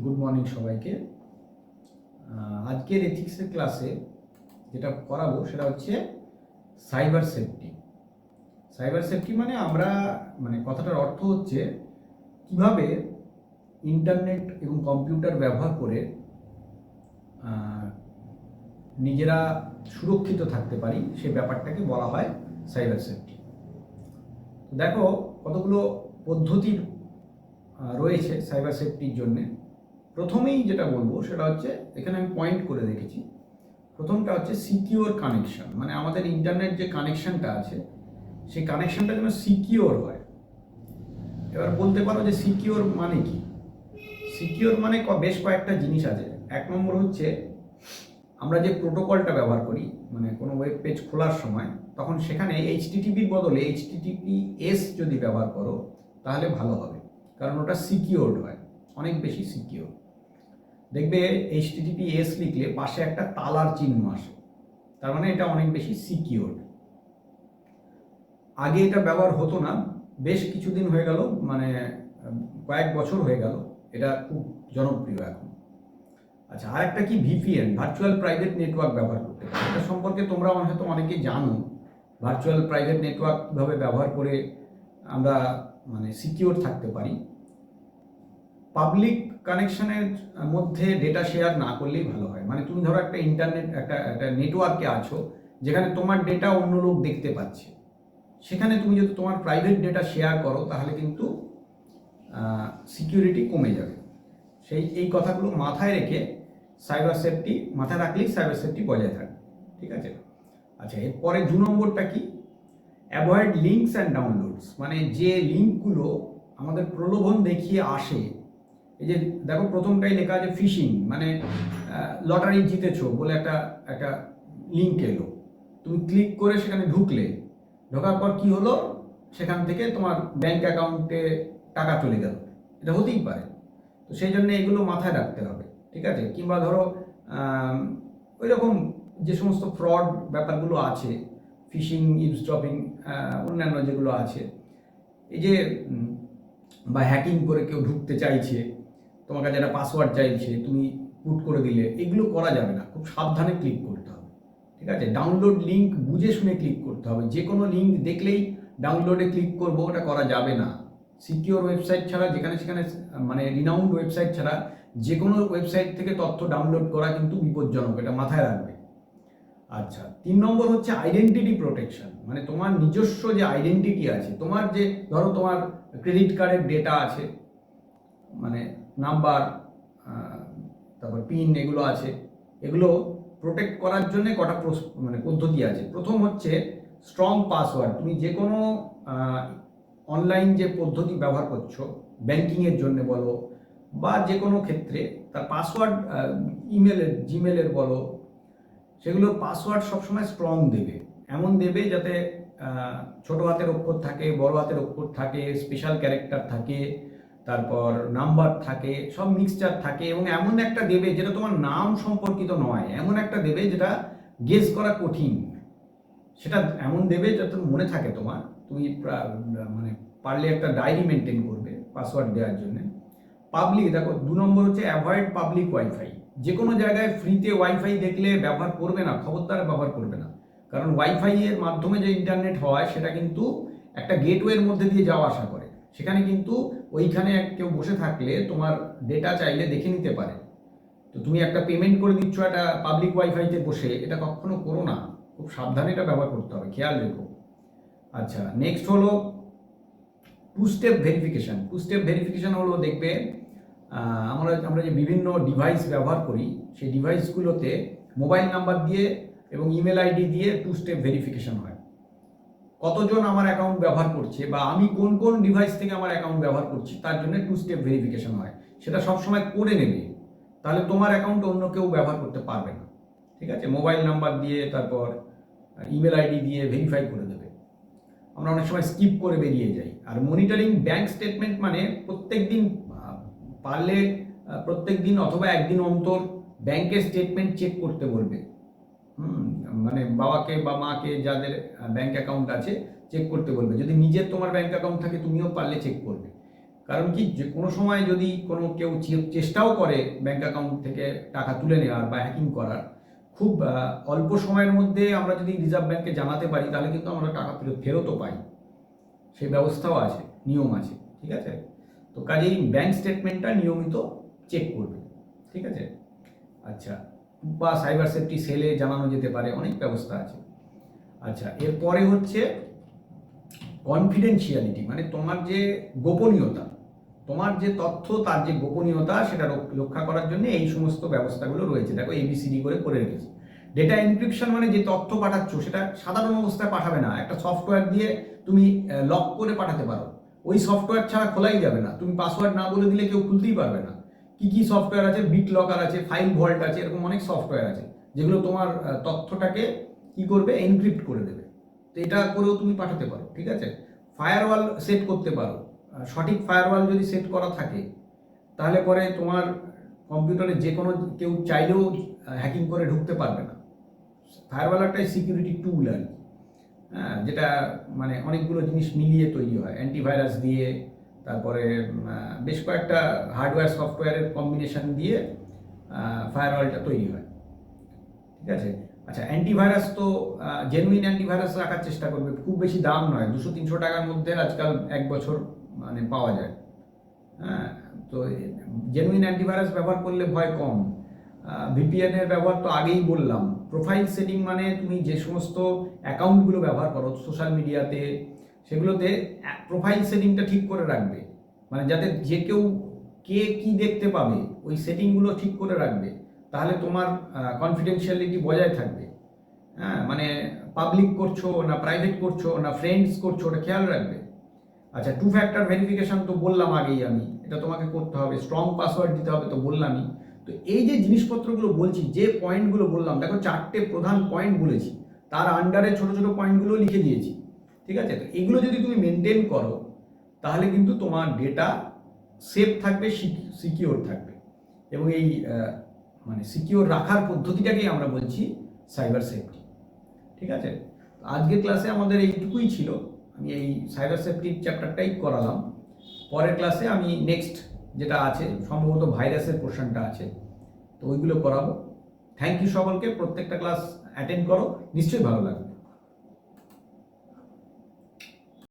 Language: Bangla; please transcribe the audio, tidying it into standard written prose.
গুড মর্নিং সবাইকে। আজকের এথিক্সের ক্লাসে যেটা করাবো সেটা হচ্ছে সাইবার সেফটি। সাইবার সেফটি মানে কথাটার অর্থ হচ্ছে কিভাবে ইন্টারনেট এবং কম্পিউটার ব্যবহার করে নিজেরা সুরক্ষিত থাকতে পারি, সে ব্যাপারটাকে বলা হয় সাইবার সেফটি। দেখো কতগুলো পদ্ধতি রয়েছে সাইবার সেফটির জন্যে। প্রথমেই যেটা বলবো সেটা হচ্ছে, এখানে আমি পয়েন্ট করে রেখেছি। প্রথমটা হচ্ছে সিকিওর কানেকশন, মানে আমাদের ইন্টারনেট যে কানেকশনটা আছে সেই কানেকশনটা যেন সিকিওর হয়। এবার বলতে পারো যে সিকিওর মানে কি? সিকিওর মানে বেশ কয়েকটা জিনিস আছে। এক নম্বর হচ্ছে, আমরা যে প্রোটোকলটা ব্যবহার করি, মানে কোনো ওয়েব পেজ খোলার সময়, তখন সেখানে এইচটিটিপির বদলে HTTPS যদি ব্যবহার করো তাহলে ভালো হবে, কারণ ওটা সিকিওরড হয়, অনেক বেশি সিকিওর। দেখবে HTTPS লিখলে পাশে একটা তালার চিহ্ন আসে, তার মানে এটা অনেক বেশি সিকিওর। আগে এটা ব্যবহার হতো না, বেশ কিছুদিন হয়ে গেল, মানে কয়েক বছর হয়ে গেল, এটা খুব জনপ্রিয় এখন। আচ্ছা, আর একটা কি, VPN, ভার্চুয়াল প্রাইভেট নেটওয়ার্ক ব্যবহার করতে পারে। এটা সম্পর্কে তোমরা হয়তো অনেকে জানো। ভার্চুয়াল প্রাইভেট নেটওয়ার্ক কীভাবে ব্যবহার করে আমরা সিকিওর থাকতে পারি। পাবলিক কানেকশনের মধ্যে ডেটা শেয়ার না করলেই ভালো হয়। মানে তুমি ধরো একটা ইন্টারনেট একটা নেটওয়ার্কে আছো, যেখানে তোমার ডেটা অন্য লোক দেখতে পাচ্ছে, সেখানে তুমি যদি তোমার প্রাইভেট ডেটা শেয়ার করো তাহলে কিন্তু সিকিউরিটি কমে যাবে। এই কথাগুলো মাথায় রেখে মাথায় রাখলেই সাইবার সেফটি বজায় থাকবে। ঠিক আছে? আচ্ছা, এরপরে 2 নম্বরটা কি? Avoid links and downloads. মানে যে লিঙ্কগুলো আমাদের প্রলোভন দেখিয়ে আসে, এই যে দেখো প্রথমটাই লেখা আছে ফিশিং, মানে লটারি জিতেছো বলে একটা লিঙ্ক এলো, তুমি ক্লিক করে সেখানে ঢোকার পর কি হলো, সেখান থেকে তোমার ব্যাংক অ্যাকাউন্টে টাকা চলে গেল। এটা হতেই পারে। তো সেই জন্য এগুলো মাথায় রাখতে হবে। ঠিক আছে? কিংবা ধরো ওই রকম যে সমস্ত ফ্রড ব্যাপারগুলো আছে, ফিশিং, ইভসড্রপিং, অন্যান্য যেগুলো আছে, এই যে বা হ্যাকিং করে কেউ ঢুকতে চাইছে, তোমার কাছে একটা পাসওয়ার্ড চাইছে, তুমি পুট করে দিলে, এগুলো করা যাবে না, খুব সাবধানে ক্লিক করতে হবে। ঠিক আছে? ডাউনলোড লিঙ্ক বুঝে শুনে ক্লিক করতে হবে। যে কোনো লিঙ্ক দেখলেই ডাউনলোডে ক্লিক করবো, ওটা করা যাবে না। সিকিওর ওয়েবসাইট ছাড়া, যেখানে সেখানে রিনাউন্ড ওয়েবসাইট ছাড়া যে কোনো ওয়েবসাইট থেকে তথ্য ডাউনলোড করা কিন্তু বিপজ্জনক, এটা মাথায় রাখবে। আচ্ছা, 3 নম্বর হচ্ছে আইডেন্টিটি প্রোটেকশন। মানে তোমার নিজস্ব যে আইডেন্টিটি আছে, তোমার যে ধরো তোমার ক্রেডিট কার্ডের ডেটা আছে, মানে নাম্বার, তারপর পিন, এগুলো আছে, এগুলো প্রোটেক্ট করার জন্য কটা পদ্ধতি আছে। প্রথম হচ্ছে স্ট্রং পাসওয়ার্ড। তুমি যে কোনো অনলাইন যে পদ্ধতি ব্যবহার করছো, ব্যাংকিংয়ের জন্য বলো বা যে কোনো ক্ষেত্রে, তার পাসওয়ার্ড, জিমেলের বলো, সেগুলোর পাসওয়ার্ড সবসময় স্ট্রং দেবে। এমন দেবে যাতে ছোট হাতের অক্ষর থাকে, বড় হাতের অক্ষর থাকে, স্পেশাল ক্যারেক্টার থাকে, তারপর নাম্বার থাকে, সব মিক্সচার থাকে, এবং এমন একটা দেবে যেটা তোমার নাম সম্পর্কিত নয়, এমন একটা দেবে যেটা গেস করা কঠিন। সেটা এমন দেবে যাতে মনে থাকে তোমার, তুমি পারলে একটা ডায়েরি মেনটেন করবে পাসওয়ার্ড দেওয়ার জন্য। পাবলিক, দেখো 2 নম্বর হচ্ছে অ্যাভয়েড পাবলিক ওয়াইফাই। যে কোনো জায়গায় ফ্রিতে ওয়াইফাই দেখলে ব্যবহার করবে না, খবরদার ব্যবহার করবে না। কারণ ওয়াইফাই এর মাধ্যমে যে ইন্টারনেট হয় সেটা কিন্তু একটা গেটওয়ের মধ্যে দিয়ে যাওয়া আসা করে। সেখানে কিন্তু ওইখানে কেউ বসে থাকলে তোমার ডেটা চাইলে দেখে নিতে পারে। তো তুমি একটা পেমেন্ট করে দিচ্ছ একটা পাবলিক ওয়াইফাইতে বসে, এটা কখনো করো না। খুব সাবধানে এটা ব্যবহার করতে হবে, খেয়াল রেখো। আচ্ছা, নেক্সট হলো 2 স্টেপ ভেরিফিকেশন। 2 স্টেপ ভেরিফিকেশন হলো, দেখবে আমরা যে বিভিন্ন ডিভাইস ব্যবহার করি, সেই ডিভাইসগুলোতে মোবাইল নাম্বার দিয়ে এবং ইমেল আইডি দিয়ে 2 স্টেপ ভেরিফিকেশন হয়। কতজন আমার অ্যাকাউন্ট ব্যবহার করছে বা আমি কোন কোন ডিভাইস থেকে আমার অ্যাকাউন্ট ব্যবহার করছি, তার জন্য 2 স্টেপ ভেরিফিকেশন হয়। সেটা সবসময় করে নেবে, তাহলে তোমার অ্যাকাউন্ট অন্য কেউ ব্যবহার করতে পারবে না। ঠিক আছে? মোবাইল নাম্বার দিয়ে, তারপর ইমেল আইডি দিয়ে ভেরিফাই করে দেবে। আমরা অনেক সময় স্কিপ করে বেরিয়ে যাই। আর মনিটরিং ব্যাংক স্টেটমেন্ট, মানে প্রত্যেক দিন অথবা একদিন অন্তর ব্যাংকের স্টেটমেন্ট চেক করতে বলবে। মানে বাবাকে বা মাকে, যাদের ব্যাংক অ্যাকাউন্ট আছে, চেক করতে বলবে। যদি নিজের তোমার ব্যাংক অ্যাকাউন্ট থাকে, তুমিও পারলে চেক করবে। কারণ কি, যে কোনো সময় যদি কোনো কেউ চেষ্টাও করে ব্যাংক অ্যাকাউন্ট থেকে টাকা তুলে নেওয়ার বা হ্যাকিং করার, খুব অল্প সময়ের মধ্যে আমরা যদি রিজার্ভ ব্যাংকে জানাতে পারি, তাহলে কিন্তু আমরা টাকা ফেরতও পাই। সেই ব্যবস্থাও আছে, নিয়ম আছে, ঠিক আছে। তো কাজেই ব্যাংক স্টেটমেন্টটা নিয়মিত চেক করবে, ঠিক আছে। আচ্ছা, বা সাইবার সেফটি সেলে জানানো যেতে পারে, অনেক ব্যবস্থা আছে। আচ্ছা, এরপরে হচ্ছে কনফিডেন্সিয়ালিটি, মানে তোমার যে গোপনীয়তা, তোমার যে তথ্য তার যে গোপনীয়তা, সেটা রক্ষা করার জন্য এই সমস্ত ব্যবস্থাগুলো রয়েছে। দেখো এবিসিডি করে রেখেছি। ডেটা এনক্রিপশন মানে যে তথ্য পাঠাচ্ছ সেটা সাধারণ অবস্থায় পাঠাবে না, একটা সফটওয়্যার দিয়ে তুমি লক করে পাঠাতে পারো। ওই সফটওয়্যার ছাড়া খোলাই যাবে না, তুমি পাসওয়ার্ড না বলে দিলে কেউ খুলতেই পারবে না। কি কি সফটওয়্যার আছে, বিট লকার আছে, ফাইল ভল্ট আছে, এরকম অনেক সফটওয়্যার আছে যেগুলো তোমার তথ্যটাকে কি করবে, এনক্রিপ্ট করে দেবে। তো এটা করেও তুমি পাঠাতে পারো, ঠিক আছে। ফায়ারওয়াল সেট করতে পারো। সঠিক ফায়ারওয়াল যদি সেট করা থাকে, তাহলে পরে তোমার কম্পিউটারে যে কোনো কেউ চাইলেও হ্যাকিং করে ঢুকতে পারবে না। ফায়ারওয়াল একটা সিকিউরিটি টুল আর কি, হ্যাঁ, যেটা মানে অনেকগুলো জিনিস মিলিয়ে তৈরি হয়, অ্যান্টিভাইরাস দিয়ে, তারপরে বেশ কয়েকটা হার্ডওয়্যার সফটওয়্যারের কম্বিনেশন দিয়ে ফায়ারওয়ালটা তৈরি হয়, ঠিক আছে। আচ্ছা, অ্যান্টিভাইরাস তো জেনুইন অ্যান্টিভাইরাস রাখার চেষ্টা করবে, খুব বেশি দাম নয়, 200-300 টাকার মধ্যে আজকাল 1 বছর মানে পাওয়া যায়। হ্যাঁ, তো জেনুইন অ্যান্টিভাইরাস ব্যবহার করলে ভয় কম। ভিপিএন এর ব্যবহার তো আগেই বললাম। প্রোফাইল সেটিং মানে তুমি যে সমস্ত অ্যাকাউন্টগুলো ব্যবহার করো সোশ্যাল মিডিয়াতে, সেগুলোতে প্রোফাইল সেটিংটা ঠিক করে রাখবে, মানে যাতে যে কেউ কে কি দেখতে পাবে ওই সেটিংগুলো ঠিক করে রাখবে, তাহলে তোমার কনফিডেন্সিয়ালিটি বজায় থাকবে। হ্যাঁ, মানে পাবলিক করছো না প্রাইভেট করছো না ফ্রেন্ডস করছো, ওটা খেয়াল রাখবে। আচ্ছা, 2 ফ্যাক্টর ভেরিফিকেশন তো বললাম আগেই আমি, এটা তোমাকে করতে হবে। স্ট্রং পাসওয়ার্ড দিতে হবে তো বললামই। তো এই যে জিনিসপত্রগুলো বলছি, যে পয়েন্টগুলো বললাম, দেখো 4টে প্রধান পয়েন্ট বলেছি, তার আন্ডারে ছোট ছোট পয়েন্টগুলো লিখে দিয়েছি, ঠিক আছে। তো এগুলো যদি তুমি মেনটেন করো, তাহলে কিন্তু তোমার ডেটা সেফ থাকবে, সিকিওর থাকবে। এবং এই মানে সিকিওর রাখার পদ্ধতিটাকেই আমরা বলছি সাইবার সেফটি, ঠিক আছে। আজকের ক্লাসে আমাদের এইটুকুই ছিল। আমি এই সাইবার সেফটির চ্যাপ্টারটাই করালাম। পরের ক্লাসে আমি নেক্সট যেটা আছে, সম্ভবত ভাইরাসের পোর্শনটা আছে, তো ওইগুলো করাবো। থ্যাংক ইউ সকলকে, প্রত্যেকটা ক্লাস অ্যাটেন্ড করো, নিশ্চয়ই ভালো লাগবে।